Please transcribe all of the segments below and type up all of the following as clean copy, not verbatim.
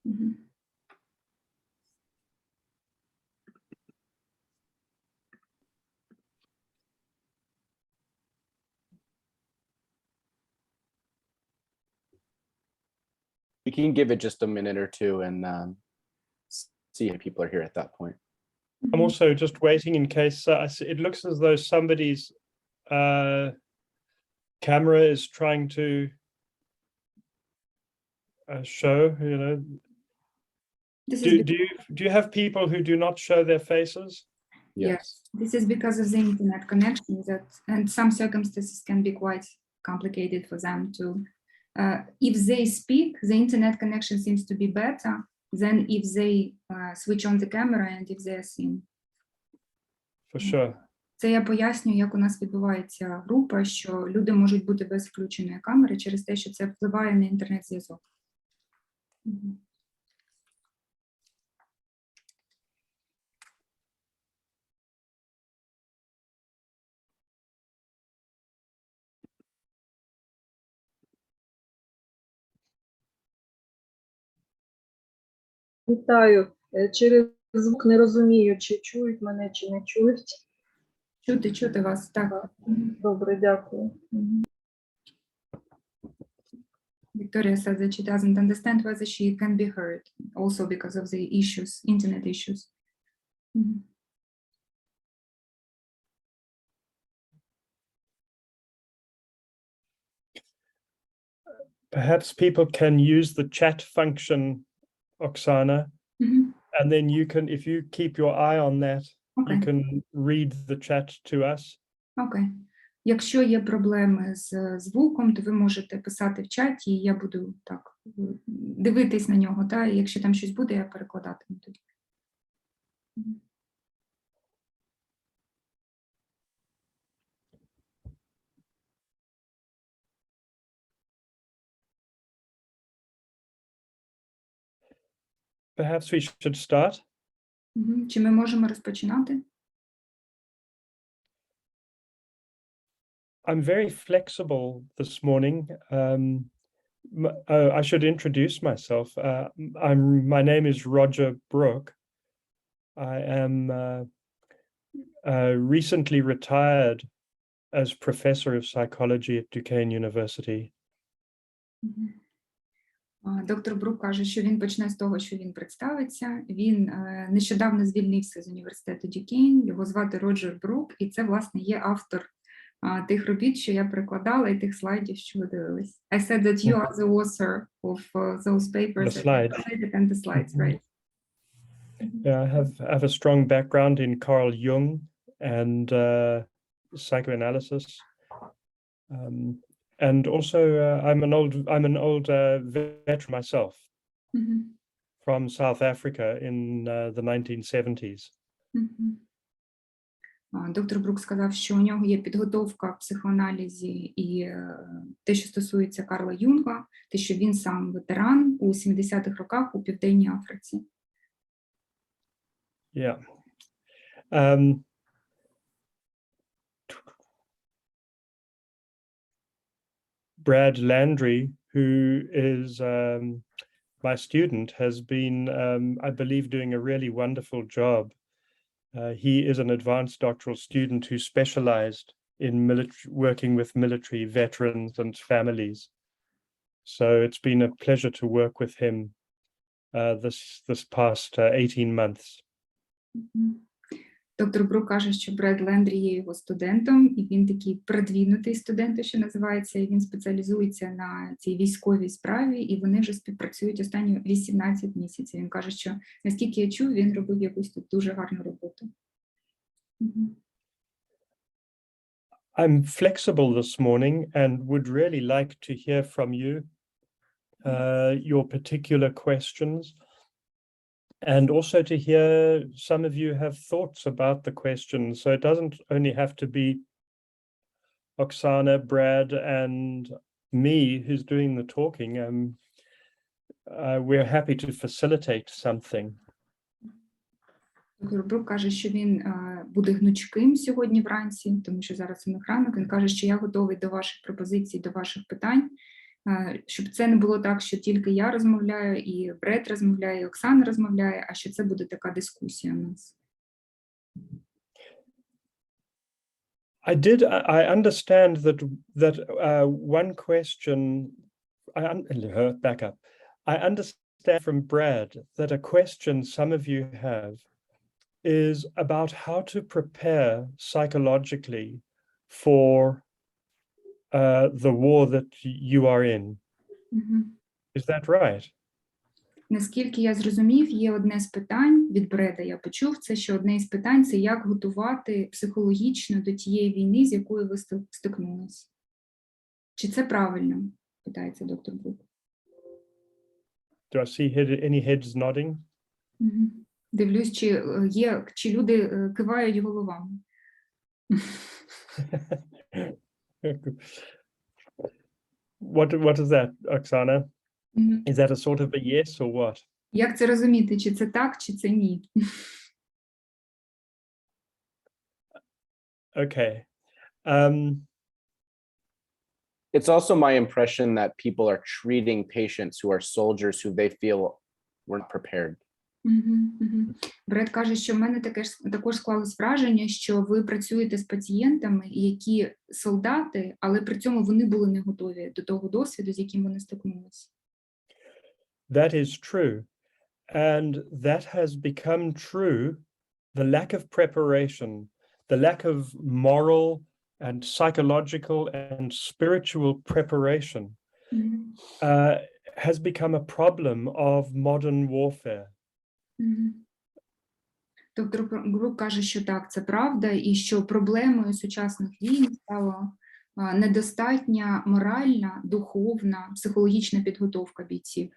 Мгм. We can give it just a minute or two and see if people are here at that point. I'm also just waiting in case it looks as though somebody's camera is trying to show, you know. This is Do you have people who do not show their faces? Yes, this is because of the internet connection and some circumstances can be quite complicated for them to. If they speak, the internet connection seems to be better than if they switch on the camera and if they are seen. For sure. Це я пояснюю, як у нас відбувається група, що люди можуть бути без включеної камери через те, що це впливає на інтернет-зв'язок. Вітаю. Через звук не розумію, чи чують мене, чи не чують. Чути вас, так. Добре, дякую. Victoria said that she doesn't understand whether she can be heard, also because of the issues, internet issues. Perhaps people can use the chat function, Oksana, and then you can, if you keep your eye on that, you can read the chat to us. Окей. Якщо є проблеми з звуком, то ви можете писати в чаті, і я буду так дивитись на нього, та і якщо там щось буде, я перекладатиму тоді. Perhaps we should start. Чи ми можемо розпочинати? I'm very flexible this morning. I should introduce myself. My name is Roger Bruck. I am recently retired as professor of psychology at Duquesne University. Доктор Брук каже, що він почне з того, що він представиться. Він нещодавно звільнився з університету Duquesne, його звати Роджер Брук, і це, власне, є автор тих робіт, що я перекладала, і тих слайдів, що ви дивились. I said that you are the author of those papers. The slides. And the slides, right. Yeah, I have a strong background in Carl Jung and psychoanalysis. And also, I'm an old veteran myself from South Africa in the 1970s. Доктор Брук сказав, що у нього є підготовка в психоаналізі і те, що стосується Карла Юнга, те, що він сам ветеран у 70-х роках у Південній Африці. Yeah. Bredom Лендрі, who is my student, has been, I believe, doing a really wonderful job. He is an advanced doctoral student who specialized in working with military veterans and families. So it's been a pleasure to work with him this past 18 months. Доктор Брук каже, що Бредом Лендрі є його студентом, і він такий продвинутий студент, що називається, і він спеціалізується на цій військовій справі, і вони вже співпрацюють останні 18 місяців. Він каже, що, наскільки я чув, він робив якусь тут дуже гарну роботу. I'm flexible this morning and would really like to hear from you, your particular questions. And also to hear some of you have thoughts about the questions. So it doesn't only have to be Oksana, Brad, and me who's doing the talking. We're happy to facilitate something. Доктор Брук каже, що він буде гнучким сьогодні вранці, тому що зараз у них ранок. Він каже, що я готовий до ваших пропозицій, до ваших питань. Щоб це не було так, що тільки я розмовляю, і Бред розмовляє, і Оксана розмовляє, а що це буде така дискусія у нас. I understand that one question, back up. I understand from Brad that a question some of you have is about how to prepare psychologically for the war that you are in. Is that right? Наскільки я зрозумів, є одне з питань від Бреда, я почув це, що одне із питань – це як готувати психологічно до тієї війни, з якою ви стикнулись. Чи це правильно? Питається доктор Брук. Do I see any heads nodding? Дивлюсь, чи люди кивають головами. What is that, Oksana? Is that a sort of a yes or what? Як це розуміти? Чи це так, чи це ні? Okay. It's also my impression that people are treating patients who are soldiers who they feel were not prepared. Бред каже, що в мене також склалось враження, що ви працюєте з пацієнтами, які солдати, але при цьому вони були не готові до того досвіду, з яким вони стикнулися. That is true. And that has become true, the lack of preparation, the lack of moral and psychological and spiritual preparation has become a problem of modern warfare. Доктор Брук каже, що так, це правда, і що проблемою сучасних війн стала недостатня моральна, духовна, психологічна підготовка бійців.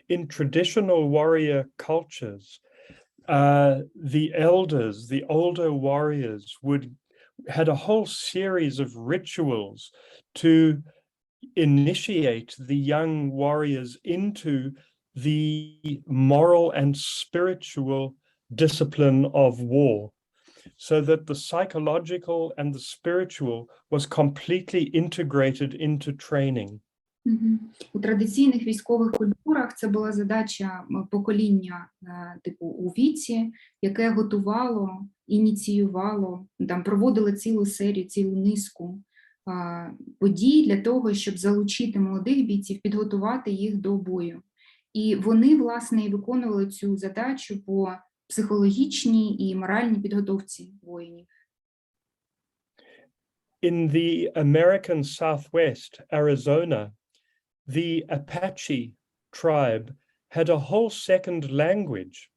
In traditional warrior cultures, the elders, the older warriors had a whole series of rituals to initiate the young warriors into the moral and spiritual discipline of war, so that the psychological and the spiritual was completely integrated into training. У традиційних військових культурах це була задача покоління типу у віці, яке готувало, ініціювало, там проводило цілу серію, цілу низку подій для того, щоб залучити молодих бійців, підготувати їх до бою. І вони, власне, і виконували цю задачу по психологічній і моральній підготовці воїнів. In the American Southwest, Arizona, the Apache tribe had a whole second language,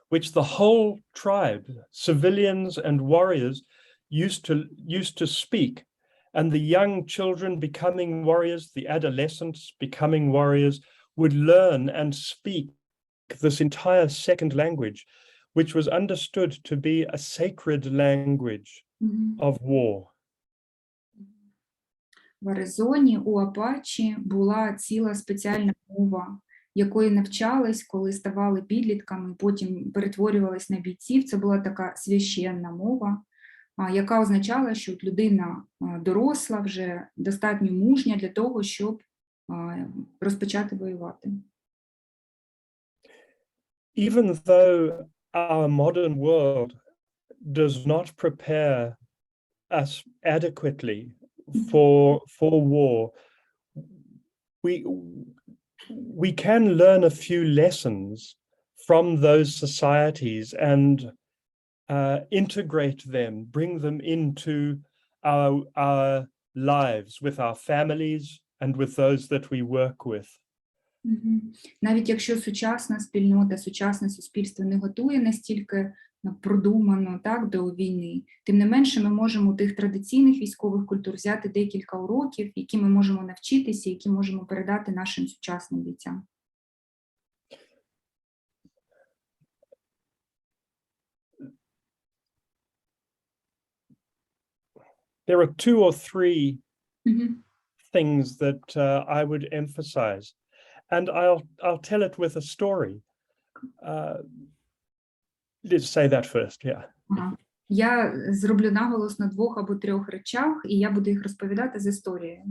which the whole tribe, civilians and warriors, used to speak. And the young children becoming warriors, the adolescents becoming warriors, would learn and speak this entire second language, which was understood to be a sacred language of war. В Аризоні у Апачі була ціла спеціальна мова, якої навчались, коли ставали підлітками, потім перетворювались на бійців. Це була така священна мова, яка означала, що людина доросла, вже достатньо мужня для того, щоб розпочати воювати. Even though our modern world does not prepare us adequately for war, we can learn a few lessons from those societies and integrate them, bring them into our lives with our families and with those that we work with. Навіть якщо сучасна спільнота, сучасне суспільство не готує настільки продумано так, до війни, тим не менше ми можемо у тих традиційних військових культур взяти декілька уроків, які ми можемо навчитися, які можемо передати нашим сучасним бійцям. There are two or three things that I would emphasize, and I'll tell it with a story. Let's say that first, yeah. Я зроблю наголос на двох або трьох речах, і я буду їх розповідати з історією.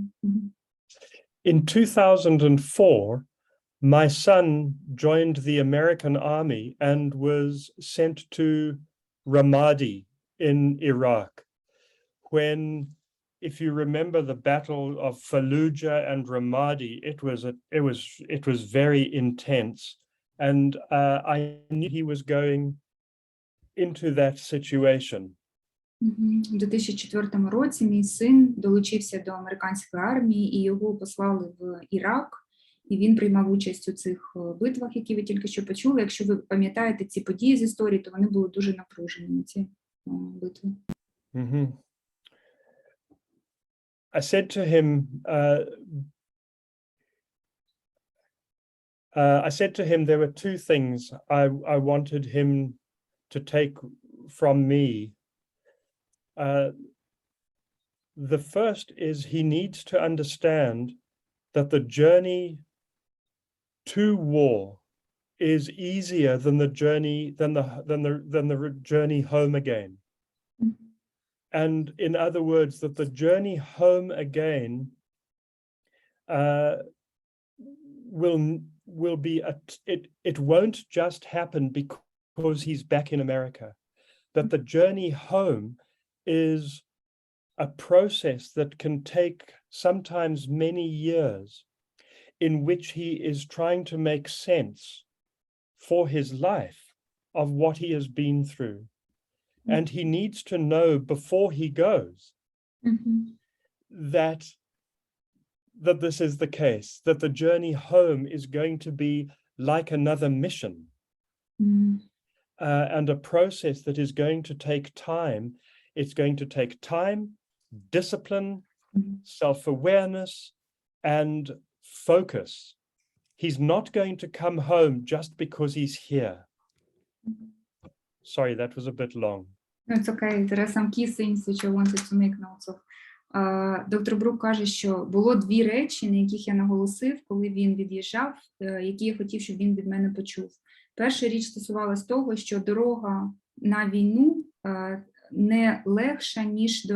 In 2004, my son joined the American army and was sent to Ramadi in Iraq. When, if you remember the Battle of Fallujah and Ramadi, it was very intense, and I knew he was going into that situation. У 2004 році мій син долучився до американської армії, і його послали в Ірак, і він приймав участь у цих битвах, які ви тільки що почули. Якщо ви пам'ятаєте ці події з історії, то вони були дуже напружені, ці битви. Mm-hmm. I said to him, there were two things I wanted him to take from me. The first is he needs to understand that the journey to war is easier than the journey home again. And in other words, that the journey home again will be it won't just happen because he's back in America. That the journey home is a process that can take sometimes many years, in which he is trying to make sense for his life of what he has been through. And he needs to know before he goes that this is the case, that the journey home is going to be like another mission, and a process that is going to take time. It's going to take time, discipline, self-awareness, and focus. He's not going to come home just because he's here. Sorry, that was a bit long. It's okay. There are some key things which I wanted to make notes of. Доктор Брук каже, що було дві речі, на яких я наголосив, коли він від'їжджав, які я хотів, щоб він від мене почув. Перша річ стосувалась того, що дорога на війну не легша, ніж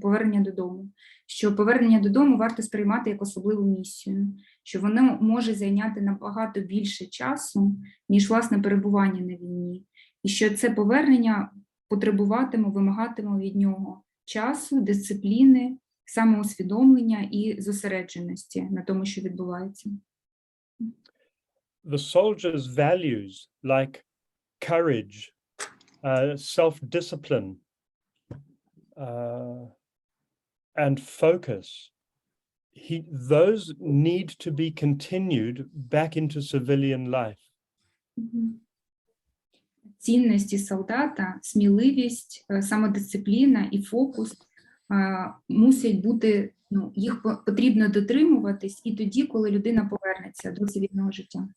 повернення додому. Що повернення додому варто сприймати як особливу місію, що воно може зайняти набагато більше часу, ніж власне перебування на війні. І що це повернення потребуватиме, вимагатиме від нього часу, дисципліни, самоусвідомлення і зосередженості на тому, що відбувається. The soldiers' values like courage, self-discipline, and focus, those need to be continued back into civilian life. Цінності солдата, сміливість, самодисципліна і фокус мусять бути, їх потрібно дотримуватись і тоді, коли людина повернеться до цивільного життя.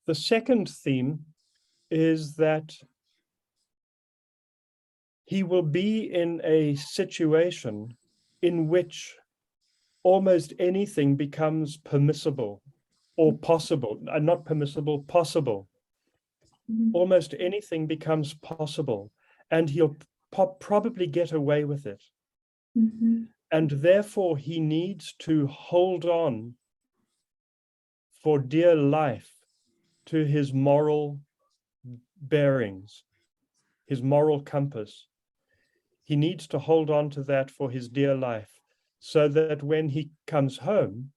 The second theme is that he will be in a situation in which almost anything becomes permissible or possible, not permissible, possible. Almost anything becomes possible, and he'll probably get away with it. And therefore he needs to hold on for dear life to his moral bearings, his moral compass. He needs to hold on to that for his dear life, so that when he comes home,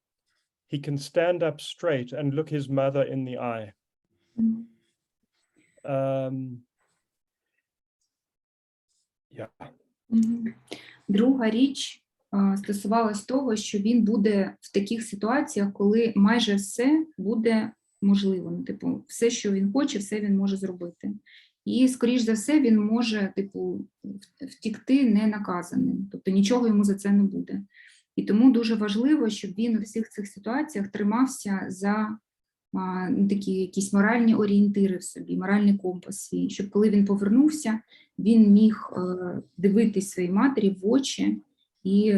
he can stand up straight and look his mother in the eye. Друга річ стосувалась того, що він буде в таких ситуаціях, коли майже все буде можливо. Все, що він хоче, все він може зробити. І, скоріш за все, він може, втікти ненаказаним. Тобто нічого йому за це не буде. І тому дуже важливо, щоб він у всіх цих ситуаціях тримався за такі якісь моральні орієнтири в собі, моральний компас свій, щоб коли він повернувся, він міг дивитись своїй матері в очі і,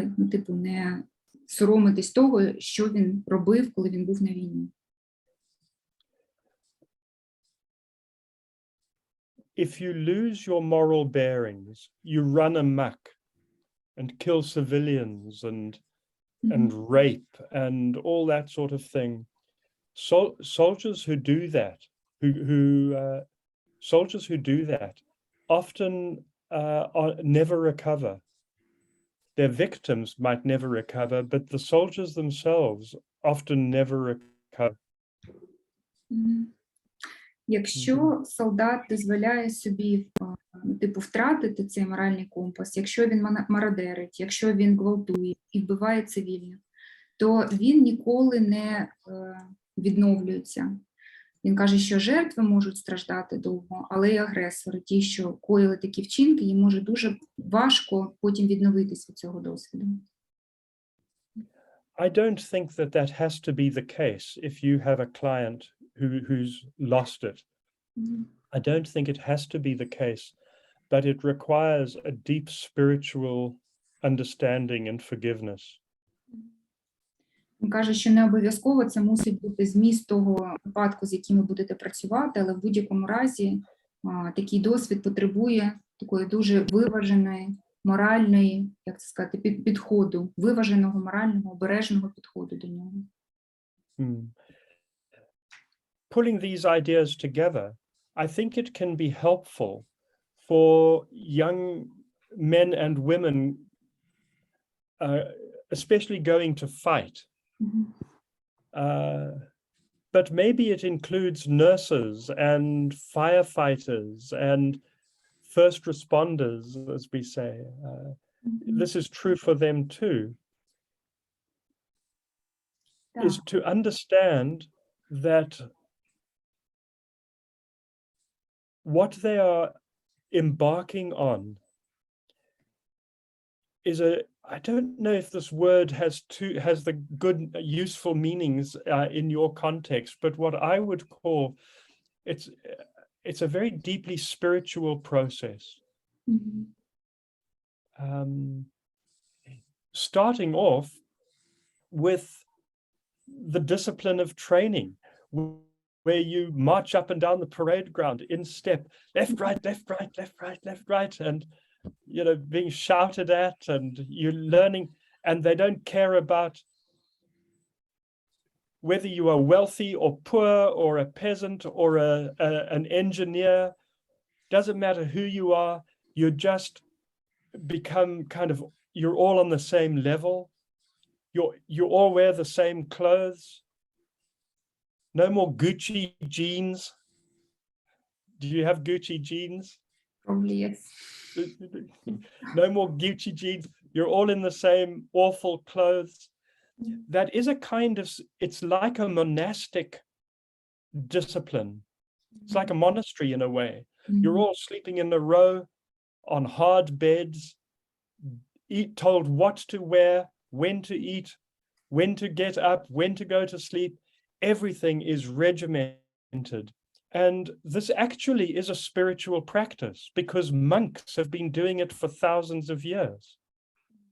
не соромитись того, що він робив, коли він був на війні. If you lose your moral bearings, you run amok and kill civilians and and rape and all that sort of thing. Soldiers who do that, soldiers who do that often never recover. Their victims might never recover, but the soldiers themselves often never recover. Якщо солдат дозволяє собі типу втратити цей моральний компас, якщо він мародерить, якщо він гвалтує і вбиває цивільних, то він ніколи не відновлюється. Він каже, що жертви можуть страждати довго, але й агресори, ті, що коїли такі вчинки, їм може дуже важко потім відновитись від цього досвіду. I don't think that that has to be the case if you have a client who's lost it. I don't think it has to be the case, but it requires a deep spiritual understanding and forgiveness. Він каже, що не обов'язково це мусить бути зміст того випадку, з яким ви будете працювати, але в будь-якому разі такий досвід потребує такої дуже виваженої, моральної, як це сказати, підходу, виваженого, морального, обережного підходу до нього. Pulling these ideas together, I think it can be helpful for young men and women, especially going to fight. But maybe it includes nurses and firefighters and first responders, as we say. This is true for them too. Is to understand that what they are embarking on is I don't know if this word has the good, useful meanings in your context, but what I would call it's a very deeply spiritual process. Starting off with the discipline of training, where you march up and down the parade ground in step, left, right, left, right, left, right, left, right, and being shouted at, and you're learning, and they don't care about whether you are wealthy or poor or a peasant or an engineer. Doesn't matter who you are, you just become you're all on the same level. You all wear the same clothes. No more Gucci jeans. Do you have Gucci jeans? Probably yes. No more Gucci jeans. You're all in the same awful clothes. That is a it's like a monastic discipline. It's like a monastery in a way. You're all sleeping in a row on hard beds, told what to wear, when to eat, when to get up, when to go to sleep. Everything is regimented. And this actually is a spiritual practice because monks have been doing it for thousands of years.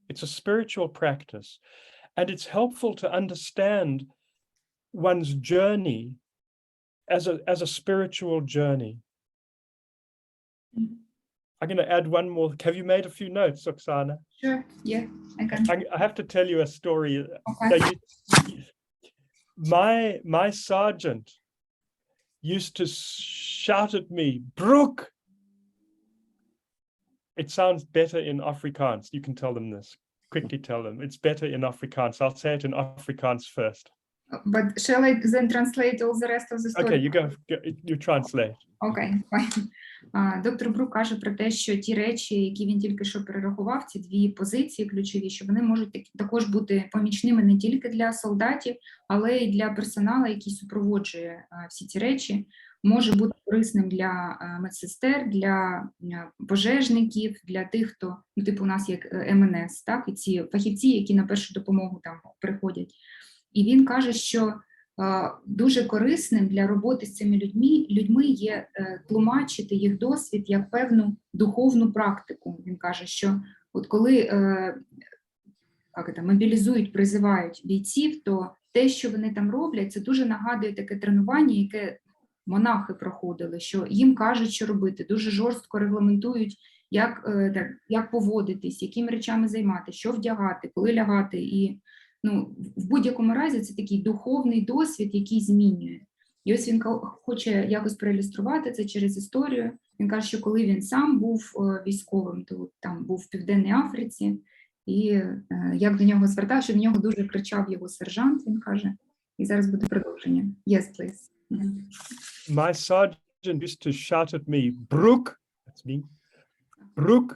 It's a spiritual practice. And it's helpful to understand one's journey as a spiritual journey. I'm going to add one more. Have you made a few notes, Oksana? Sure, yeah, I can. I have to tell you a story. Okay. My sergeant used to shout at me, Brook! It sounds better in Afrikaans. You can tell them this. Quickly tell them. It's better in Afrikaans. I'll say it in Afrikaans first. But shall I then translate all the rest of the story? Okay, you translate. Окей, доктор Брук каже про те, що ті речі, які він тільки що перерахував, ці дві позиції ключові, що вони можуть також бути помічними не тільки для солдатів, але й для персоналу, який супроводжує всі ці речі, може бути корисним для медсестер, для пожежників, для тих, хто, типу у нас як МНС, так, і ці фахівці, які на першу допомогу там приходять. І він каже, що дуже корисним для роботи з цими людьми є тлумачити їх досвід як певну духовну практику. Він каже, що от коли мобілізують, призивають бійців, то те, що вони там роблять, це дуже нагадує таке тренування, яке монахи проходили, що їм кажуть, що робити, дуже жорстко регламентують, як поводитись, якими речами займатися, що вдягати, коли лягати і Ну, в будь-якому разі це такий духовний досвід, який змінює. І ось він хоче якось проілюструвати це через історію. Він каже, що коли він сам був військовим, то там був в Південній Африці, і як до нього звертав, що до нього дуже кричав його сержант, він каже. І зараз буде продовження. Yes, please. My sergeant used to shout at me, Brook, that's me, Brook,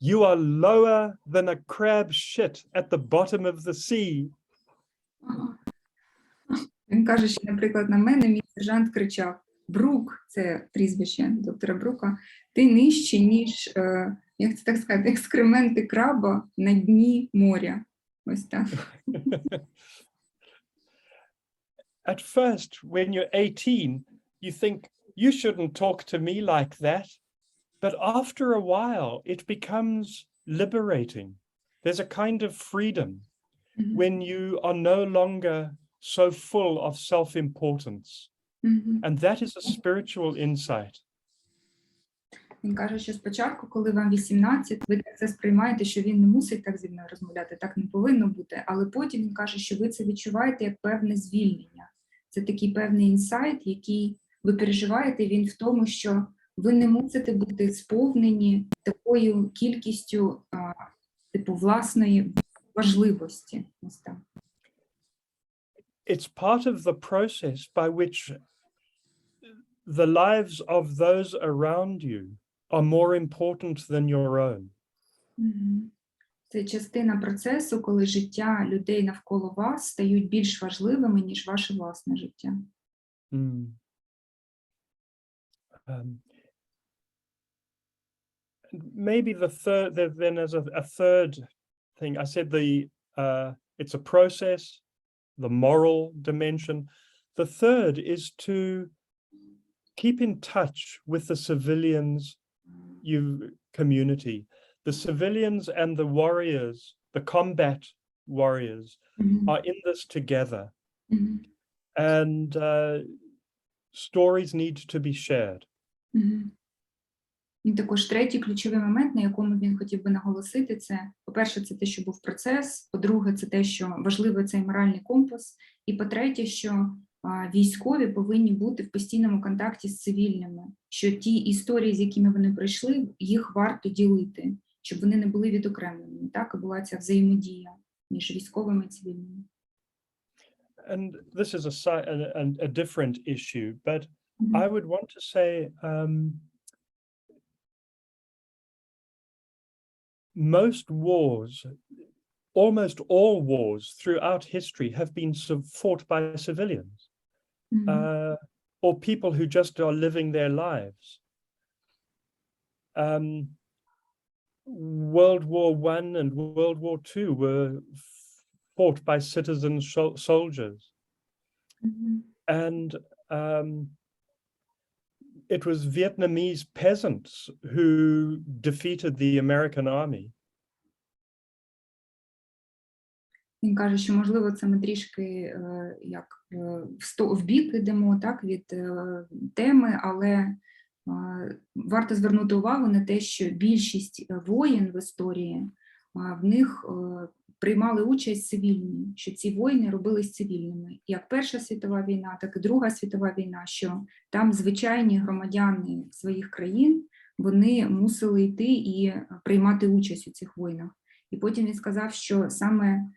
you are lower than a crab shit at the bottom of the sea. Він каже, що, наприклад, на мене мій сержант кричав: Брук, це прізвище доктора Брука, ти нижче, ніж, як це так сказати, екскременти краба на дні моря. Ось так. At first, when you're 18, you think, you shouldn't talk to me like that. But after a while, it becomes liberating. There's a kind of freedom when you are no longer so full of self-importance. And that is a spiritual insight. Він каже, що спочатку, коли вам 18, ви це сприймаєте, що він не мусить так зі мною розмовляти, так не повинно бути, але потім він каже, що ви це відчуваєте як певне звільнення. Це такий певний інсайт, який ви переживаєте, він в тому, що ви не мусите бути сповнені такою кількістю типу власної важливості. Ось так. It's part of the process by which the lives of those around you are more important than your own. Це частина процесу, коли життя людей навколо вас стають більш важливими, ніж ваше власне життя. Maybe the third, then there's a third thing. I said it's a process, the moral dimension. The third is to keep in touch with the civilians community. The civilians and the warriors, the combat warriors, are in this together. And stories need to be shared. І також третій ключовий момент, на якому він хотів би наголосити, це, по-перше, це те, що був процес, по-друге, це те, що важливий цей моральний компас, і по-третє, що військові повинні бути в постійному контакті з цивільними, що ті історії, з якими вони пройшли, їх варто ділити, щоб вони не були відокремлені, так, і була ця взаємодія між військовими і цивільними. And this is a different issue, but I would want to say most wars, almost all wars throughout history have been fought by civilians or people who just are living their lives. World War I and World War II were fought by citizen soldiers. And it was Vietnamese peasants who defeated the American army. Він каже, що, можливо, це ми трішки як в бік йдемо, так, від теми, але варто звернути увагу на те, що більшість воєн в історії, в них приймали участь цивільні, що ці воїни робились цивільними. Як Перша світова війна, так і Друга світова війна, що там звичайні громадяни своїх країн, вони мусили йти і приймати участь у цих воїнах. І потім він сказав, що саме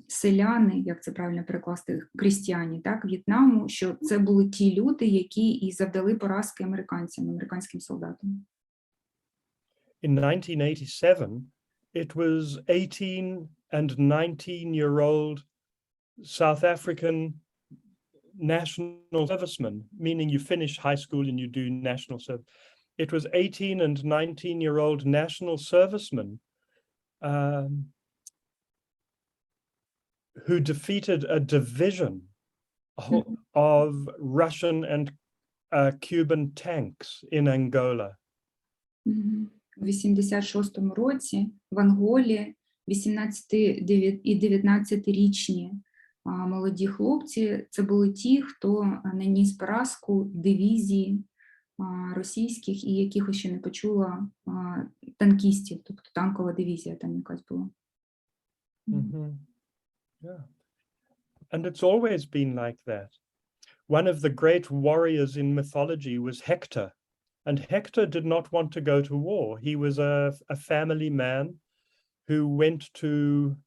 селяни, як це правильно перекласти, крістіяни, так, В'єтнаму, що це були ті люди, які і завдали поразки американським солдатам. In 1987, it was 18 and 19-year-old South African national servicemen, meaning you finish high school and you do national service. It was 18 and 19-year-old national servicemen who defeated a division of Russian and Cuban tanks in Angola. У 86-му році в Анголі 18 і 19-річні молоді хлопці, це були ті, хто наніс поразку дивізії російських і якихось ще не почула танкістів, тобто танкова дивізія там якась була. Yeah. And it's always been like that. One of the great warriors in mythology was Hector. And Hector did not want to go to war. He was a family man who went to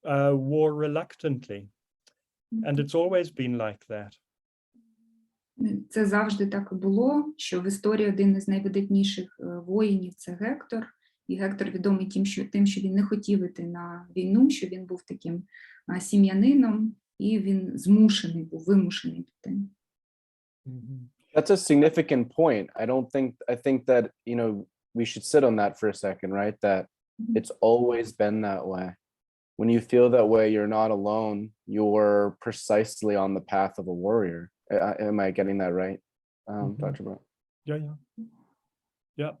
war reluctantly. And it's always been like that. Це завжди так і було, що в історії один із найвидатніших воїнів – це Гектор. І Гектор відомий тим, що він не хотів іти на війну, що він був таким сім'янином, і він вимушений піти. That's a significant point. I think that, we should sit on that for a second, right? That it's always been that way. When you feel that way, you're not alone. You're precisely on the path of a warrior. Am I getting that right, Dr. Bruck? Yeah.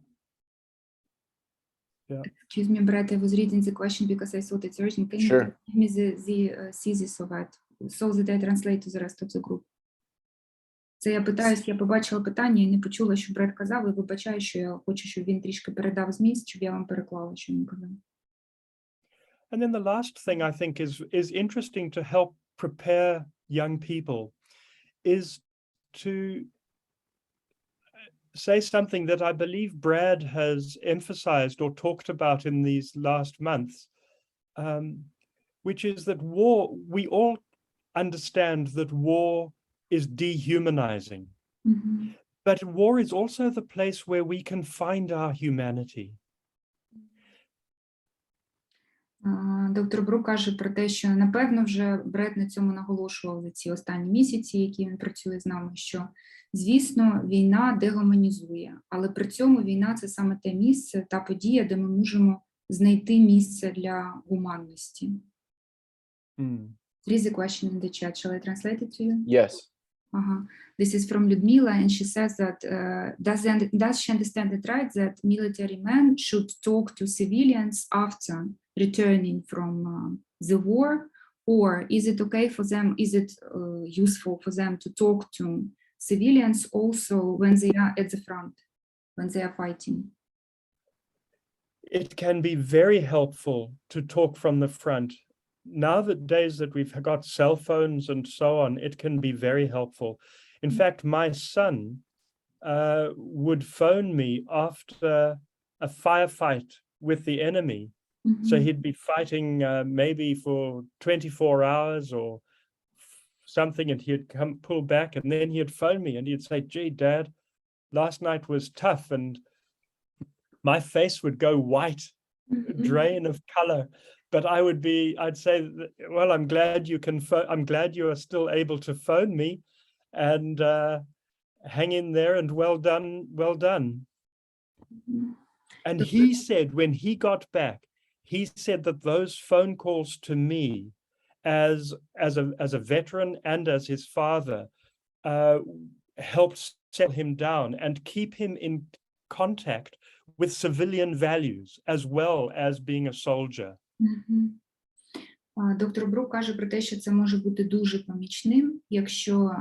Excuse me, Brett, I was reading the question because I thought it's urgent. Can Sure. you give me the thesis of it, so that I translate to the rest of the group? Це я побачила питання і не почула, що Бред казав, і вибачаю, що я хочу, щоб він трішки передав зміст, щоб я вам переклала, що він казав. And then the last thing I think is interesting to help prepare young people is to say something that I believe Brad has emphasized or talked about in these last months, which is that war, we all understand that war is dehumanizing. But war is also the place where we can find our humanity. Доктор Брук каже про те, що, напевно, вже Бред на цьому наголошував за ці останні місяці, які він працює з нами, що, звісно, війна дегуманізує, але при цьому війна – це саме те місце, та подія, де ми можемо знайти місце для гуманності. There is a question in the chat. Shall I translate it to you? Yes. This is from Ludmila, and she says that does she understand it right that military men should talk to civilians after returning from the war, or is it okay for them? Is it useful for them to talk to civilians also when they are at the front, when they are fighting? It can be very helpful to talk from the front. Nowadays that we've got cell phones and so on, it can be very helpful. In fact, my son would phone me after a firefight with the enemy. So he'd be fighting maybe for 24 hours or something, and he'd pull back, and then he'd phone me and he'd say, "Gee, Dad, last night was tough," and my face would go white, drain of color. But I'd say, well, I'm glad you are still able to phone me, and hang in there, and well done. And he said when he got back, he said that those phone calls to me as a veteran and as his father helped settle him down and keep him in contact with civilian values as well as being a soldier. Доктор Брук каже про те, що це може бути дуже помічним, якщо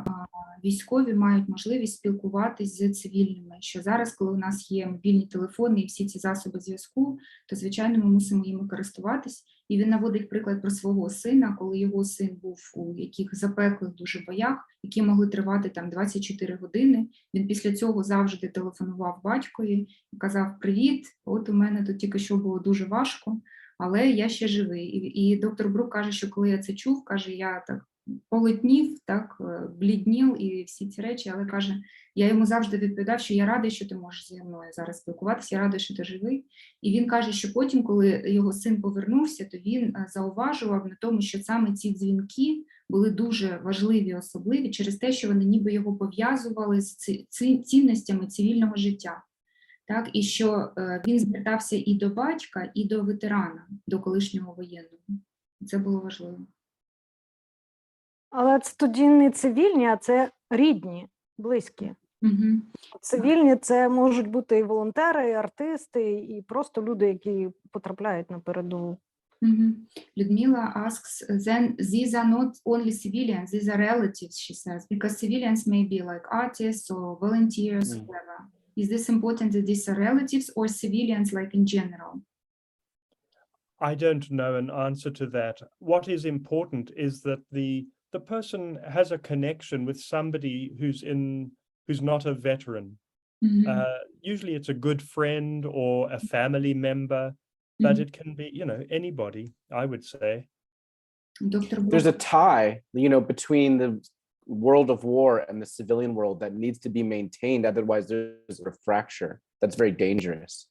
військові мають можливість спілкуватись з цивільними, що зараз, коли у нас є мобільні телефони і всі ці засоби зв'язку, то, звичайно, ми мусимо їми користуватись. І він наводить приклад про свого сина, коли його син був у яких запеклих дуже боях, які могли тривати там 24 години. Він після цього завжди телефонував батькові і казав: "Привіт, от у мене тут тільки що було дуже важко, але я ще живий". І доктор Брук каже, що коли я це чув, каже, я так полотнів, так, бліднів і всі ці речі, але каже, я йому завжди відповідав, що я радий, що ти можеш зі мною зараз спілкуватися, я радий, що ти живий. І він каже, що потім, коли його син повернувся, то він зауважував на тому, що саме ці дзвінки були дуже важливі, особливі, через те, що вони ніби його пов'язували з цінностями цивільного життя. Так, і що він звертався і до батька, і до ветерана, до колишнього воєнного. Це було важливо. Але це тоді не цивільні, а це рідні, близькі. Цивільні – це можуть бути і волонтери, і артисти, і просто люди, які потрапляють на передову. Людмила asks, then these are not only civilians, these are relatives, she says, because civilians may be like artists or volunteers, whatever. Is this important that these are relatives or civilians like in general? I don't know an answer to that. What is important is that the person has a connection with somebody who's not a veteran. Usually it's a good friend or a family member, but it can be, anybody, I would say. Доктор Брук There's a tie, between the world of war and the civilian world that needs to be maintained. Otherwise, there's a fracture that's very dangerous.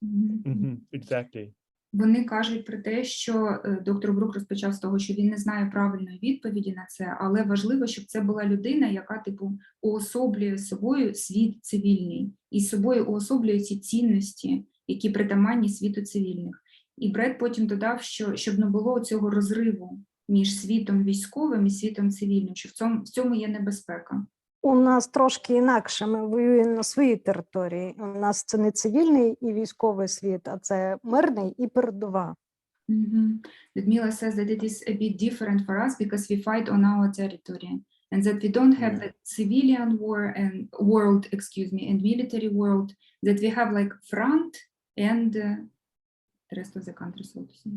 Exactly. Вони кажуть про те, що доктор Брук розпочав з того, що він не знає правильної відповіді на це, але важливо, щоб це була людина, яка, уособлює собою світ цивільний і собою уособлює ці цінності, які притаманні світу цивільних. І Бред потім додав, що щоб не було цього розриву між світом військовим і світом цивільним, що в цьому є небезпека. У нас трошки інакше, ми воюємо на своїй території. У нас це не цивільний і військовий світ, а це мирний і передова. Людмила says that it is a bit different for us because we fight on our territory and that we don't have the civilian world and military world, that we have like front and the rest of the country, so to say.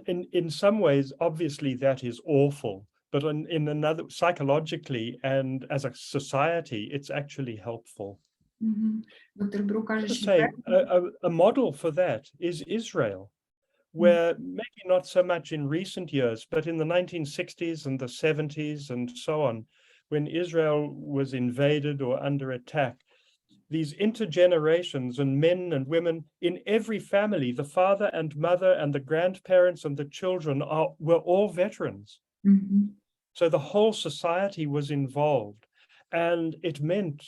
And in some ways, obviously, that is awful. But in another, psychologically and as a society, it's actually helpful. Доктор Брук каже, To що say a model for that is Israel, where maybe not so much in recent years, but in the 1960s and the 70s and so on, when Israel was invaded or under attack, these intergenerations and men and women in every family, the father and mother and the grandparents and the children were all veterans. So the whole society was involved, and it meant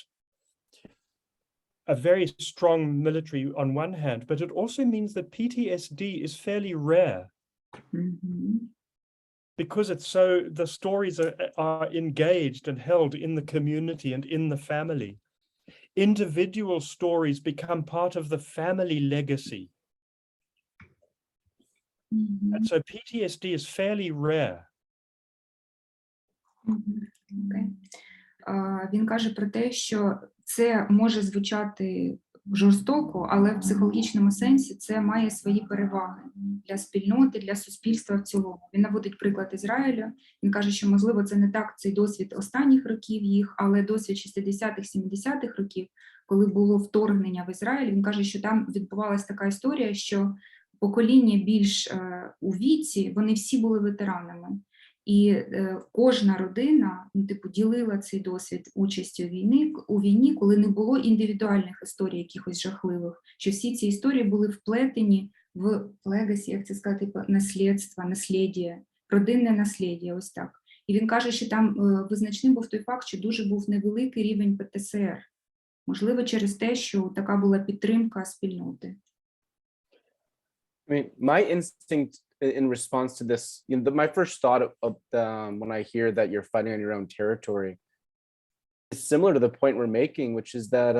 a very strong military on one hand, but it also means that PTSD is fairly rare. Because it's so, the stories are engaged and held in the community and in the family. Individual stories become part of the family legacy. And so PTSD is fairly rare. Він каже про те, що це може звучати жорстоко, але в психологічному сенсі це має свої переваги для спільноти, для суспільства в цілому. Він наводить приклад Ізраїлю, він каже, що, можливо, це не так цей досвід останніх років їх, але досвід 60-х, 70-х років, коли було вторгнення в Ізраїль, він каже, що там відбувалася така історія, що покоління більш у віці, вони всі були ветеранами. І кожна родина, ділила цей досвід участі у війні, коли не було індивідуальних історій якихось жахливих, що всі ці історії були вплетені в легасі, як це сказати, наслідство, родинне наслідя, ось так. І він каже, що там визначним був той факт, що дуже був невеликий рівень ПТСР. Можливо, через те, що така була підтримка спільноти. I mean, my instinct in response to this, my first thought of when I hear that you're fighting on your own territory is similar to the point we're making, which is that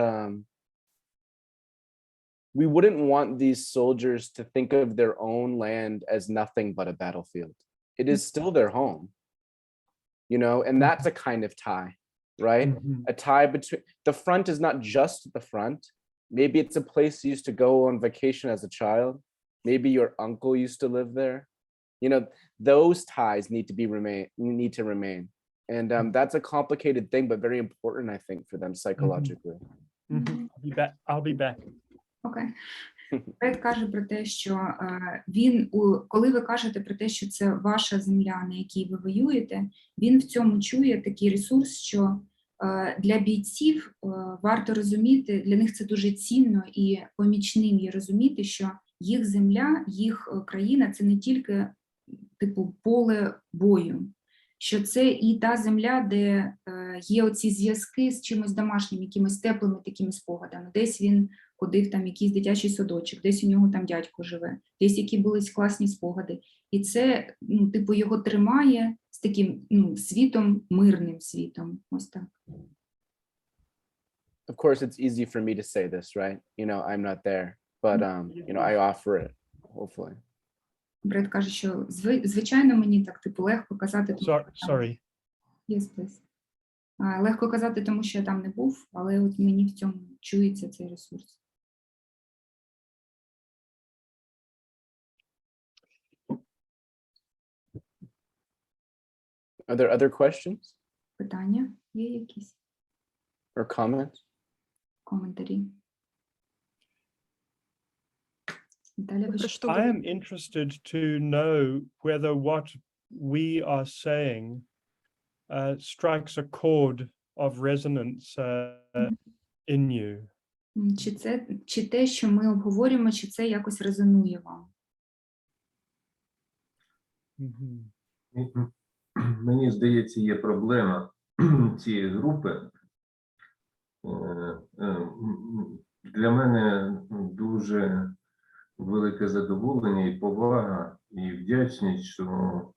we wouldn't want these soldiers to think of their own land as nothing but a battlefield. It is still their home, and that's a kind of tie, right? A tie between the front is not just the front. Maybe it's a place you used to go on vacation as a child. Maybe your uncle used to live there. Those ties need to remain. And that's a complicated thing, but very important, I think, for them psychologically. I'll be back. Окей. Бред каже про те, що коли ви кажете про те, що це ваша земля, на якій ви воюєте, він в цьому чує такий ресурс, що для бійців варто розуміти, для них це дуже цінно і помічним є розуміти, що їх земля, їх країна – це не тільки поле бою, що це і та земля, де є оці зв'язки з чимось домашнім, якимось теплими такими спогадами. Десь він ходив там якийсь дитячий садочок, десь у нього там дядько живе, десь які були класні спогади. І це, його тримає з таким, світом, мирним світом. Ось так. Of course, it's easy for me to say this, right? I'm not there, but I offer it, hopefully. Бред каже, що звичайно мені так легко казати. Sorry. Yes, please. Легко казати, тому що я там не був, але от мені в цьому чується цей ресурс. Are there other questions Питання є якісь? or comments? Коментарі? Наталя, ви що? I am interested to know whether what we are saying strikes a chord of resonance in you. Чи те, що ми обговорюємо, чи це якось резонує вам? Мені здається, є проблема цієї групи. Для мене дуже велике задоволення і повага, і вдячність, що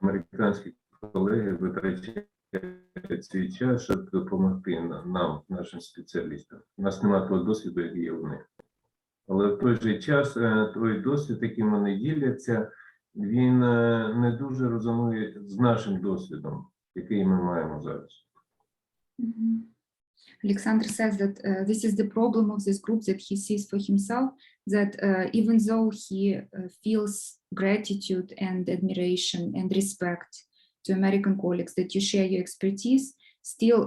американські колеги витрачають свій час, щоб допомогти нам, нашим спеціалістам. У нас немає того досвіду, як є у них. Але в той же час той досвід, яким вони діляться, він не дуже резонує з нашим досвідом, який ми маємо зараз. Alexander says that this is the problem of this group that he sees for himself, that even though he feels gratitude and admiration and respect to American colleagues that you share your expertise, still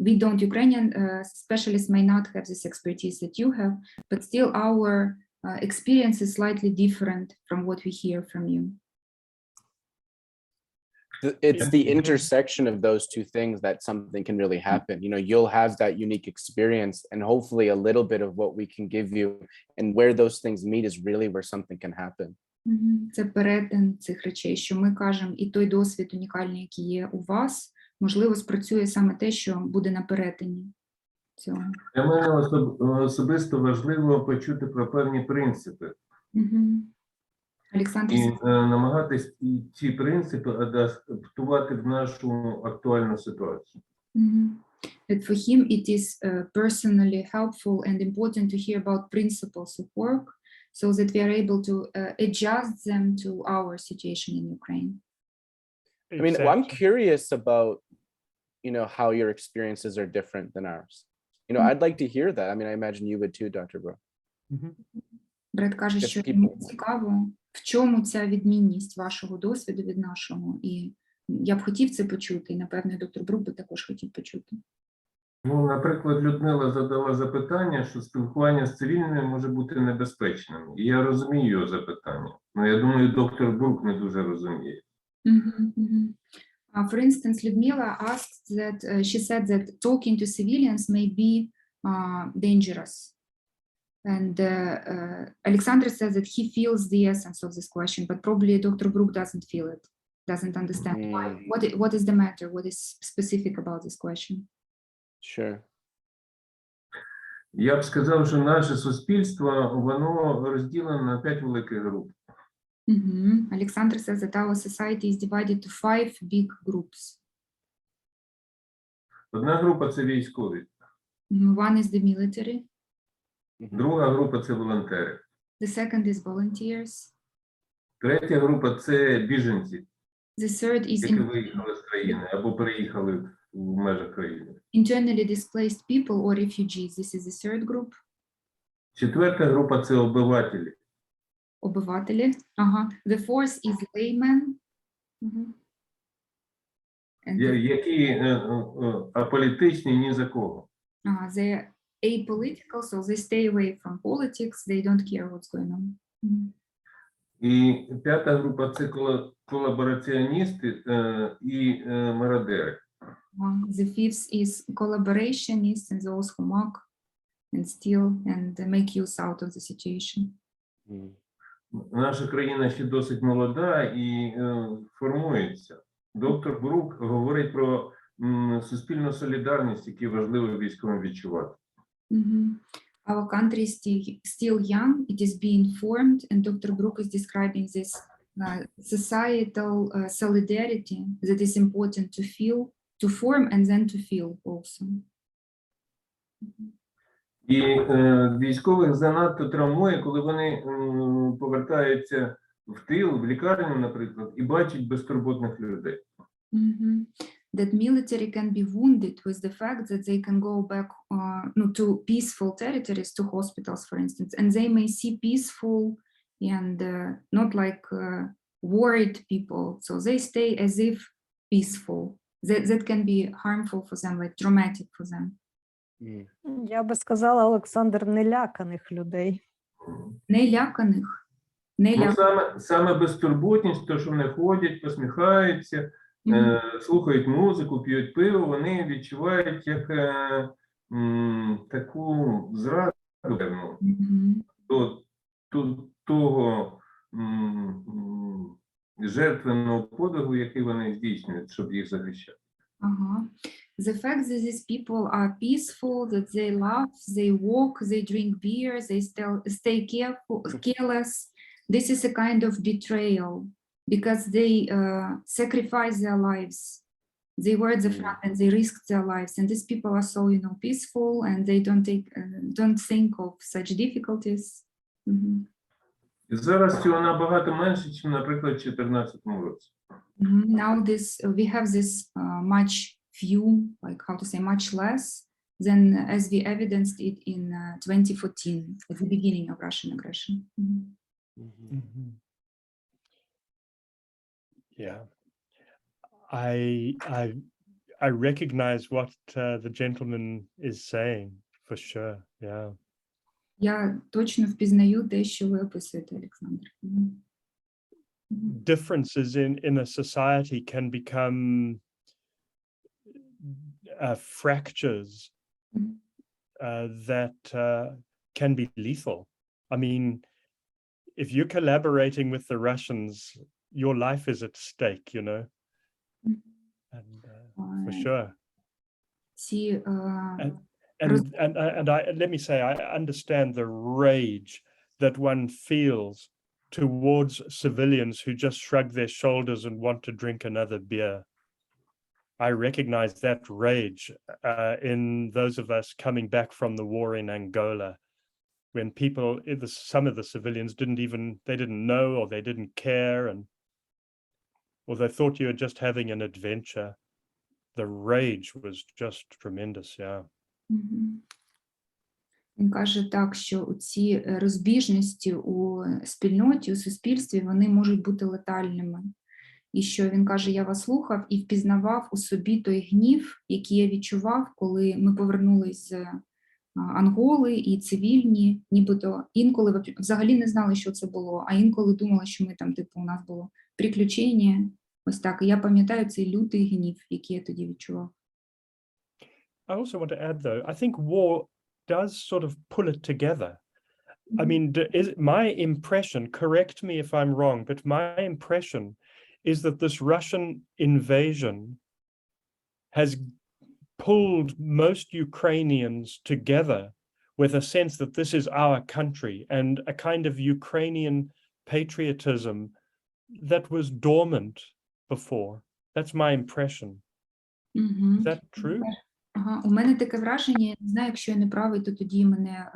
we don't, Ukrainian specialists may not have this expertise that you have, but still our experience is slightly different from what we hear from you. It's the intersection of those two things that something can really happen. You know, you'll have that unique experience and hopefully a little bit of what we can give you, and where those things meet is really where something can happen. Це перетин цих речей, що ми кажемо, і той досвід унікальний, який є у вас, можливо, спрацює саме те, що буде на перетині цього. Для мене особисто важливо почути про певні принципи. Олександр, І намагатись ці принципи адаптувати в нашу актуальну ситуацію. that for him it is personally helpful and important to hear about principles of work so that we are able to adjust them to our situation in Ukraine. I mean, I'm curious about, you know, how your experiences are different than ours. You know, I'd like to hear that. I mean, I imagine you would too, Dr. Bro. Бред каже, що йому цікаво, в чому ця відмінність вашого досвіду від нашого, і я б хотів це почути, і, напевно, доктор Брук би також хотів почути. Ну, наприклад, Людмила задала запитання, що спілкування з цивільними може бути небезпечним. І я розумію його запитання. Ну, я думаю, доктор Брук не дуже розуміє. For instance, Людмила asked that, she said that talking to civilians may be dangerous. And Alexander says that he feels the essence of this question, but probably Dr. Brook doesn't feel it, doesn't understand why. What is the matter? What is specific about this question? Sure. Я б сказав, що наше суспільство, воно розділено на 5 великих груп. Alexander says that our society is divided to 5 big groups. Одна група – це військові. One is the military. Друга група – це волонтери. The second is volunteers. Третя група – це біженці, The third is які виїхали з країни або переїхали в межах країни. internally displaced people or refugees. This is the third group. Четверта група – це обивателі. Обивателі. The fourth is laymen. And Які аполітичні ні за кого. they are apolitical, so they stay away from politics. They don't care what's going on. І п'ята група – це колабораціоністи і мародери. The fifth is collaborationists and those who mock and steal and make use out of the situation. Наша країна ще досить молода і формується. Доктор Брук говорить про суспільну солідарність, яку важливо військовим відчувати. Our country is still young, it is being formed, and Dr. Brook is describing this societal solidarity that is important to feel, to form and then to feel also. І військових занадто травмує, коли вони повертаються в тил, в лікарню, наприклад, і бачать безтурботних людей. That military can be wounded with the fact that they can go back to peaceful territories, to hospitals, for instance, and they may see peaceful and not like worried people, so they stay as if peaceful. That can be harmful for them, like traumatic for them. Я би сказала, Олександр, неляканих людей. Неляканих. Ну, саме безтурботність, то, що вони ходять, посміхаються, слухають музику, п'ють пиво, вони відчувають як таку зраду, певну, до того жертвенного подвигу, який вони здійснюють, щоб їх захищати. The fact that these people are peaceful, that they laugh, they walk, they drink beer, they stay careless, this is a kind of betrayal because they sacrifice their lives. They were at the front and they risked their lives, and these people are so, peaceful, and they don't think of such difficulties. І зараз цього набагато менше, ніж, наприклад, в 2014 році. Now we have this much few, like how to say, much less than as we evidenced it in 2014, at the beginning of Russian aggression. Yeah, I recognize what the gentleman is saying for sure. Yeah. Я точно впізнаю те, що ви описуєте, Олександр. Differences in a society can become fractures that can be lethal. I mean, if you're collaborating with the Russians, your life is at stake, and for sure. And let me say, I understand the rage that one feels towards civilians who just shrug their shoulders and want to drink another beer. I recognize that rage in those of us coming back from the war in Angola, when people, some of the civilians didn't know, or they didn't care, or they thought you were just having an adventure. The rage was just tremendous, yeah. Він каже так, що ці розбіжності у спільноті, у суспільстві, вони можуть бути летальними. І що він каже, я вас слухав і впізнавав у собі той гнів, який я відчував, коли ми повернулись з Анголи, і цивільні, нібито інколи взагалі не знали, що це було, а інколи думали, що ми там, у нас було приключення. Ось так. І я пам'ятаю цей лютий гнів, який я тоді відчував. I also want to add, though, I think war does sort of pull it together. I mean, my impression, correct me if I'm wrong, but my impression is that this Russian invasion has pulled most Ukrainians together with a sense that this is our country, and a kind of Ukrainian patriotism that was dormant before. That's my impression. Is that true? У мене таке враження, я не знаю, якщо я не правий, то тоді мене,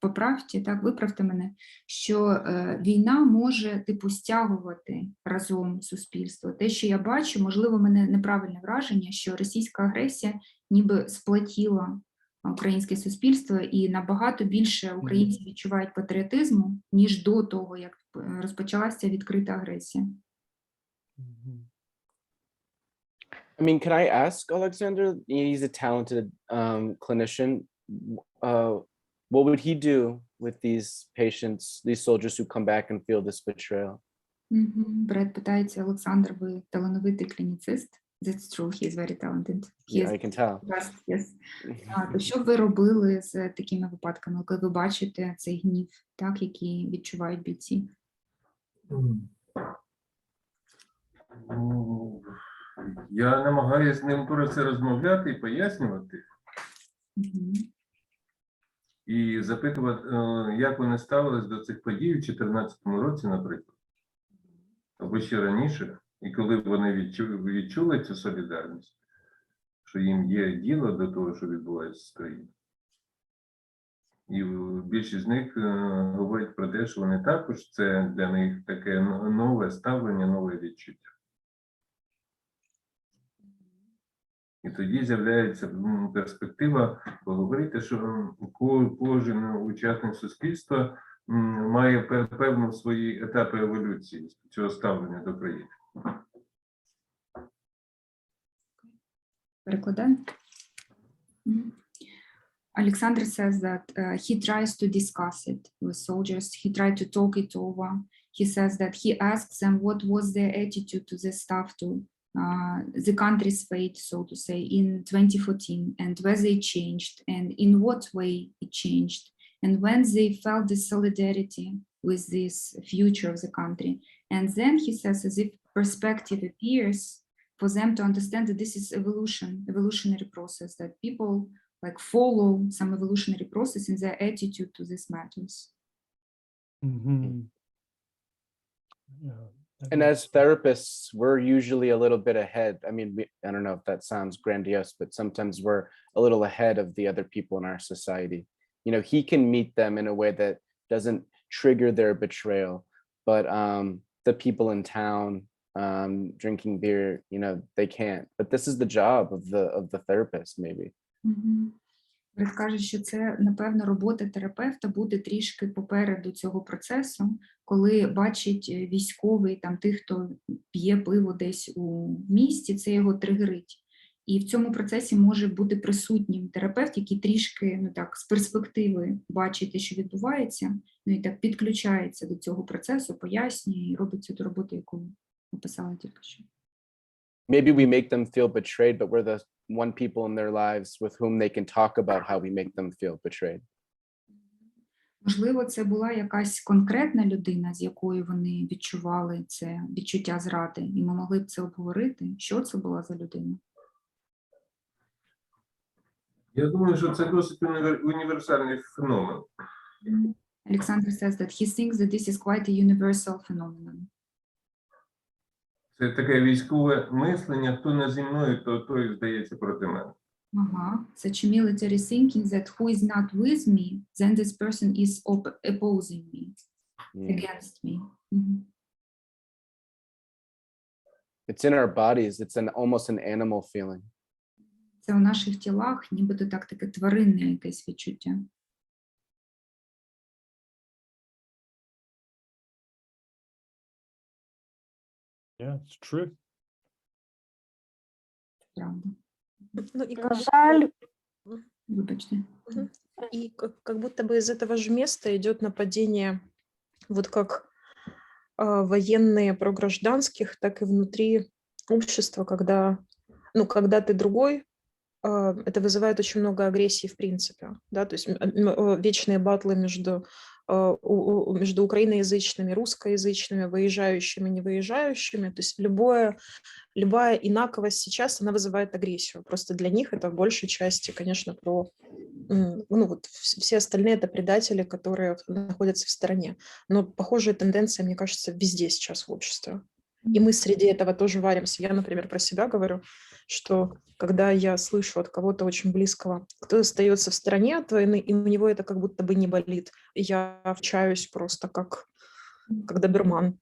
поправте, так, виправте мене, що війна може, стягувати разом суспільство. Те, що я бачу, можливо, в мене неправильне враження, що російська агресія ніби сплотіла українське суспільство, і набагато більше українців відчувають патріотизму, ніж до того, як розпочалася відкрита агресія. I mean, can I ask Alexander? He's a talented clinician. What would he do with these patients, these soldiers who come back and feel this betrayal? Бред питається, Олександр, ви талановитий клініцист? That's true, he is very talented. Yeah, I can tell. Yes. То що б ви робили з такими випадками, коли ви бачите цей гнів, так, який відчувають бійці? Я намагаюся з ним про це розмовляти і пояснювати. І запитувати, як вони ставились до цих подій у 2014 році, наприклад. Або ще раніше. І коли вони відчули цю солідарність, що їм є діло до того, що відбувається з країною. І більшість з них говорять про те, що вони також, це для них таке нове ставлення, нове відчуття. І тоді з'являється перспектива поговорити, що кожен учасник суспільства має певну свої етапи еволюції цього ставлення до країни. Перекладаю. Alexander says that he tries to discuss it with soldiers. He tried to talk it over. He says that he asks them what was their attitude to this stuff, to the country's fate, so to say, in 2014, and whether it changed, and in what way it changed, and when they felt the solidarity with this future of the country. And then he says, as if perspective appears for them to understand that this is evolutionary process, that people like follow some evolutionary process in their attitude to these matters. Mhm. Yeah. And as therapists, we're usually a little bit ahead. I mean, I don't know if that sounds grandiose, but sometimes we're a little ahead of the other people in our society. You know, he can meet them in a way that doesn't trigger their betrayal, but the people in town drinking beer, you know, they can't. But this is the job of the therapist, maybe. Бред каже, що це, напевно, робота терапевта бути трішки попереду цього процесу, коли бачить військовий, там, тих, хто п'є пиво десь у місті, це його тригерить. І в цьому процесі може бути присутнім терапевт, який трішки, ну так, з перспективи бачить те, що відбувається, ну і так підключається до цього процесу, пояснює і робить цю роботу, яку описала тільки що. Maybe we make them feel betrayed, but we're the one people in their lives with whom they can talk about how we make them feel betrayed. Можливо, це була якась конкретна людина, з якою вони відчували це відчуття зради, і ми могли б це обговорити. Що це була за людина? Я думаю, що це досить універсальний феномен. Alexander says that he thinks that this is quite a universal phenomenon. Це таке військове мислення, хто не зі мною, то той здається проти мене. Ага, such a military thinking that who is not with me, then this person is opposing me, against me. It's in our bodies. It's almost an animal feeling. Це у наших тілах, нібито таке тваринне якесь відчуття. Yeah, it's true. Правда. Ну, и На жаль, Вибачте. И как будто бы из этого же места идет нападение, вот как военные про гражданских, так и внутри общества, когда ты другой, это вызывает очень много агрессии в принципе, да, то есть вечные батлы между украиноязычными, русскоязычными, выезжающими, не выезжающими, то есть любая инаковость сейчас, она вызывает агрессию. Просто для них это в большей части, конечно, все остальные это предатели, которые находятся в стороне. Но похожая тенденция, мне кажется, везде сейчас в обществе. И мы среди этого тоже варимся. Я, например, про себя говорю, что когда я слышу от кого-то очень близкого, кто остается в стороне от войны, и у него это как будто бы не болит, я вчаюсь просто как доберман.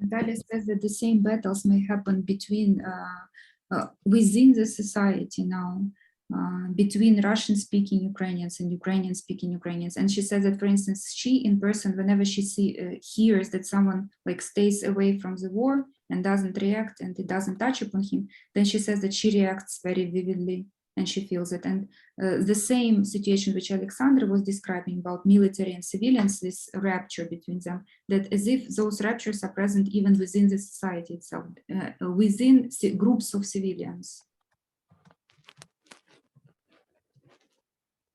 Natalia says that the same battles may happen within the society now, between Russian-speaking Ukrainians and Ukrainian-speaking Ukrainians. And she says that, for instance, she in person, whenever she hears that someone like stays away from the war and doesn't react and it doesn't touch upon him, then she says that she reacts very vividly and she feels it. And the same situation which Alexander was describing about military and civilians, this rupture between them, that as if those ruptures are present even within the society itself, within groups of civilians.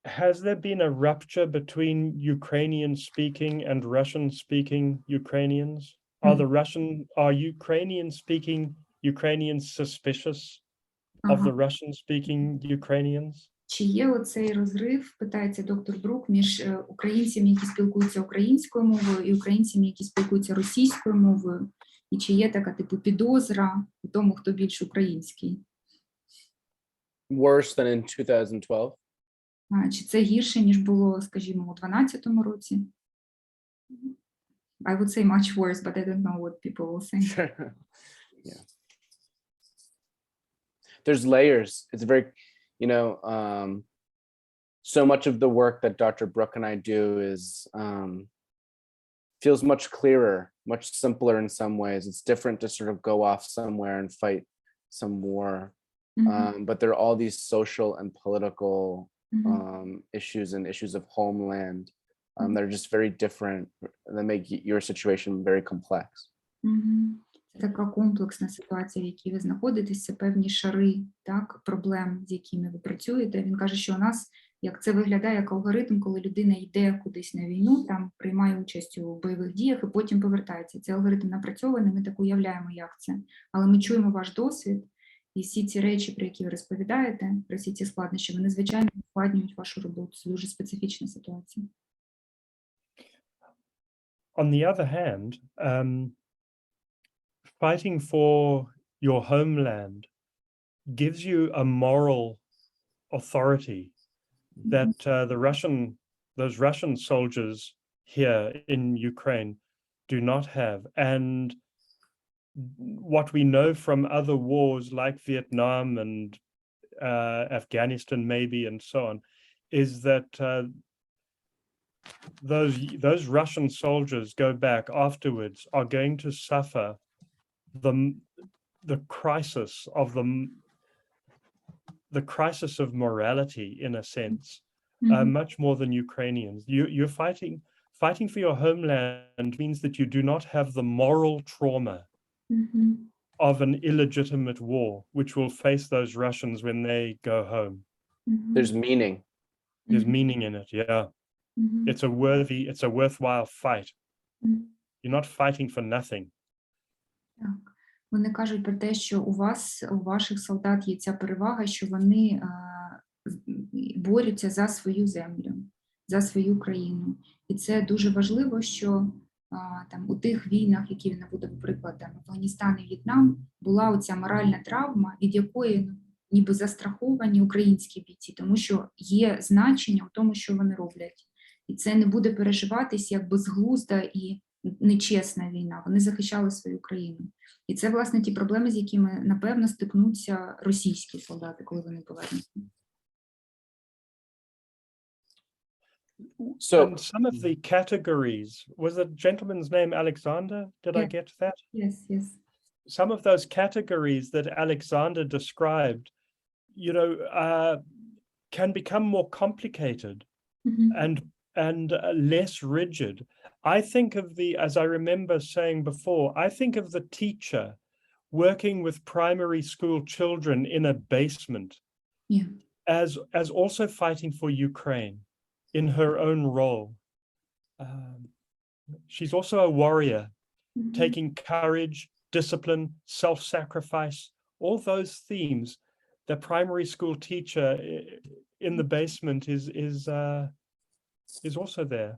Has there been a rupture between Ukrainian-speaking and Russian-speaking Ukrainians? Are Ukrainian-speaking Ukrainians suspicious of the Russian-speaking Ukrainians? Чи є оцей розрив, питається доктор Брук, між українцями, які спілкуються українською мовою, і українцями, які спілкуються російською мовою? І чи є така типу підозра у тому, хто більш український? Worse than in 2012? Чи це гірше, ніж було, скажімо, у 2012 році? I would say much worse, but I don't know what people will say. Yeah. There's layers. It's very, so much of the work that Dr. Brook and I do is feels much clearer, much simpler in some ways. It's different to sort of go off somewhere and fight some war. But there are all these social and political issues and issues of homeland that are just very different, that make your situation very complex. Це така комплексна ситуація, в якій ви знаходитесь, це певні шари, так, проблем, з якими ви працюєте. Він каже, що у нас, як це виглядає як алгоритм, коли людина йде кудись на війну, там приймає участь у бойових діях і потім повертається. Цей алгоритм напрацьований, ми так уявляємо, як це. Але ми чуємо ваш досвід, і всі ці речі, про які ви розповідаєте, про всі ці складнощі, вони, звичайно, ускладнюють вашу роботу. Це дуже специфічна ситуація. On the other hand, fighting for your homeland gives you a moral authority that those Russian soldiers here in Ukraine do not have. And what we know from other wars like Vietnam and Afghanistan maybe and so on, is that those Russian soldiers go back afterwards are going to suffer the crisis of morality, in a sense, much more than Ukrainians. You're fighting for your homeland means that you do not have the moral trauma of an illegitimate war, which will face those Russians when they go home. There's meaning. There's meaning in it, yeah. It's a worthwhile fight. You're not fighting for nothing. Так. Вони кажуть про те, що у ваших солдат є ця перевага, що вони борються за свою землю, за свою країну. І це дуже важливо, що там у тих війнах, які він наводив, наприклад, там Афганістан і В'єтнам, була оця моральна травма, від якої ніби застраховані українські бійці, тому що є значення у тому, що вони роблять. І це не буде переживатись як безглузда і нечесна війна. Вони захищали свою країну. І це, власне, ті проблеми, з якими, напевно, стикнуться російські солдати, коли вони повернуться. And some of the categories, was the gentleman's name Alexander? Did I get that? Yes, yes. Some of those categories that Alexander described, can become more complicated and less rigid. I think of as I remember saying before, I think of the teacher working with primary school children in a basement as also fighting for Ukraine in her own role. She's also a warrior, taking courage, discipline, self-sacrifice, all those themes. The primary school teacher in the basement is also there,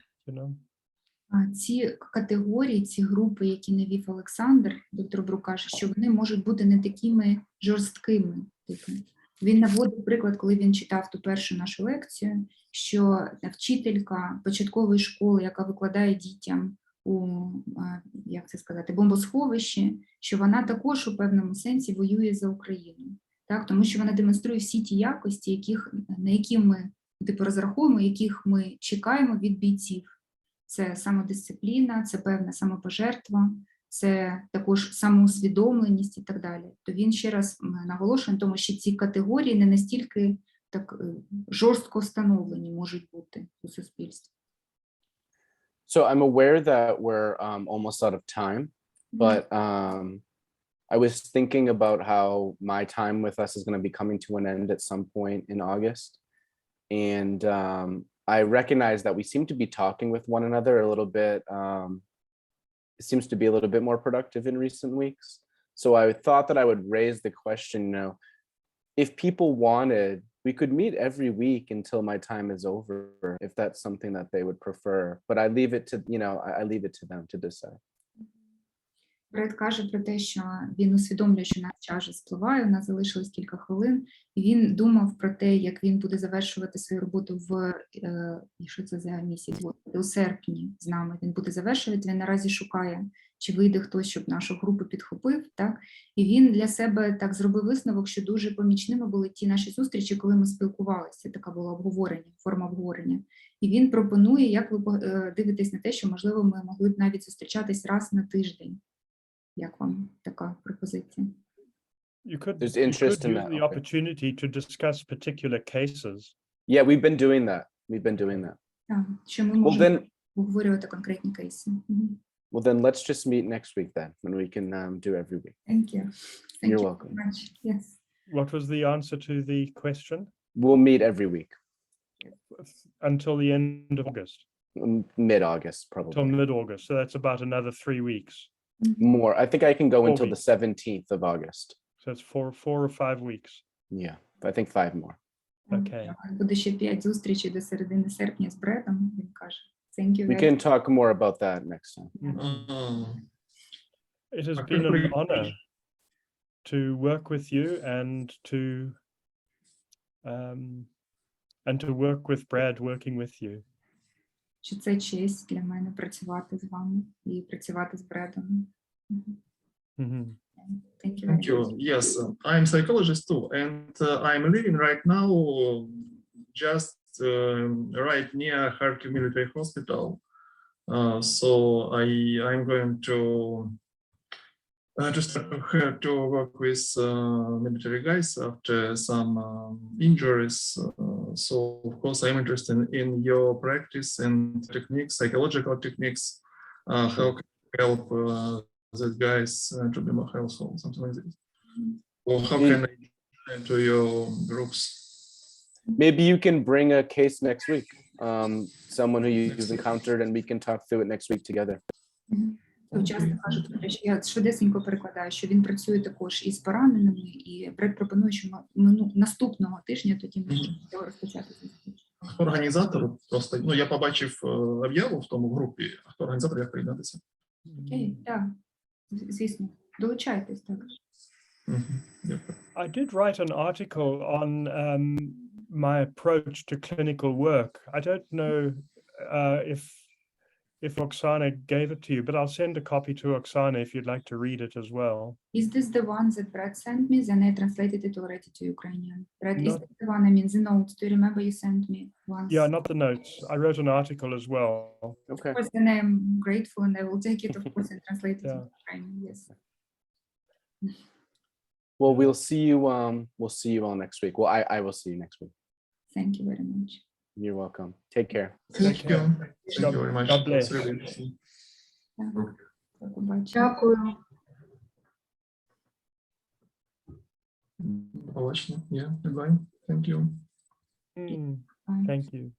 Ці категорії, ці групи, які навів Олександр, доктор Брук каже, що вони можуть бути не такими жорсткими. Він наводив приклад, коли він читав ту першу нашу лекцію, що вчителька початкової школи, яка викладає дітям у, як це сказати, бомбосховищі, що вона також у певному сенсі воює за Україну. Так? Тому що вона демонструє всі ті якості, на які ми розраховуємо, яких ми чекаємо від бійців. Це самодисципліна, це певна самопожертва, це також самоусвідомленість і так далі. То він ще раз наголошує на тому, що ці категорії не настільки так жорстко встановлені можуть бути у суспільстві. So I'm aware that we're almost out of time, but I was thinking about how my time with us is going to be coming to an end at some point in August. And I recognize that we seem to be talking with one another a little bit. It seems to be a little bit more productive in recent weeks. So I thought that I would raise the question, if people wanted, we could meet every week until my time is over, if that's something that they would prefer. But I leave it to, I leave it to them to decide. Бред каже про те, що він усвідомлює, що наш час вже спливає, у нас залишилось кілька хвилин, і він думав про те, як він буде завершувати свою роботу що це за місяць, у серпні з нами він буде завершувати, він наразі шукає чи вийде хтось, щоб нашу групу підхопив, так? І він для себе так зробив висновок, що дуже помічними були ті наші зустрічі, коли ми спілкувалися, така була обговорення, форма обговорення. І він пропонує, як ви дивитесь на те, що, можливо, ми могли б навіть зустрічатись раз на тиждень. Як вам така пропозиція? There's interest in use that, the okay. opportunity to discuss particular cases. Yeah, we've been doing that. We've been doing that. Так, що ми Well, можемо then, обговорювати конкретні кейси. Мгм. well, then let's just meet next week then, and we can do every week. Thank you. Thank You're you welcome. very much. Yes. What was the answer to the question? We'll meet every week, Until the end of August, mid-August till probably. mid-August. So that's about another 3 weeks. More. I think I can go 4 until the weeks. 17th of August. So it's 4 or 5 weeks. Yeah, I think 5 more. Okay. Буде ще 5 зустрічей до середини серпня з Бредом, він каже. Thank you We very can talk more about that next time. It has been an honor to work with you and to work with Brad working with you. що це честь для мене працювати з вами і працювати з Бредом. Mhm. Thank you very Thank you. much. Yes, I'm psychologist too, and I'm living right now just right near Kharkiv Military Hospital. So I'm going to start to work with military guys after some injuries. So of course I'm interested in your practice and techniques, psychological techniques. How can you help the guys to be more helpful, something like this? Or how can I enter your groups? Maybe you can bring a case next week. Someone who you've encountered, and we can talk through it next week together. Учасник каже про те, що я швидесенько перекладаю, що він працює також із пораненими, і Бред пропонує, що ми наступного тижня тоді ми можемо розпочати зустріч. Хто організатор? Просто ну я побачив об'яву в тому групі. А хто організатор, як приєднатися? Окей, так, звісно, долучайтесь також. Дякую. I did write an article on my approach to clinical work. I don't know if Oksana gave it to you, but I'll send a copy to Oksana if you'd like to read it as well. Is this the one that Brad sent me? Then I translated it already to Ukrainian. Brad, is Not- this the one, I mean, the notes, do you remember you sent me once? Yeah, not the notes. I wrote an article as well. Okay. Of course, then I'm grateful and I will take it, of course, and translate it Yeah. to Ukrainian, yes. Well, we'll see you all next week. Well, I will see you next week. Thank you very much. You're welcome. Take care. Thank you. Thank you very much. God bless. It's really interesting. Так, до побачення. Дякую. Побачення. Yeah, goodbye. Thank you. Mm, Bye. thank you.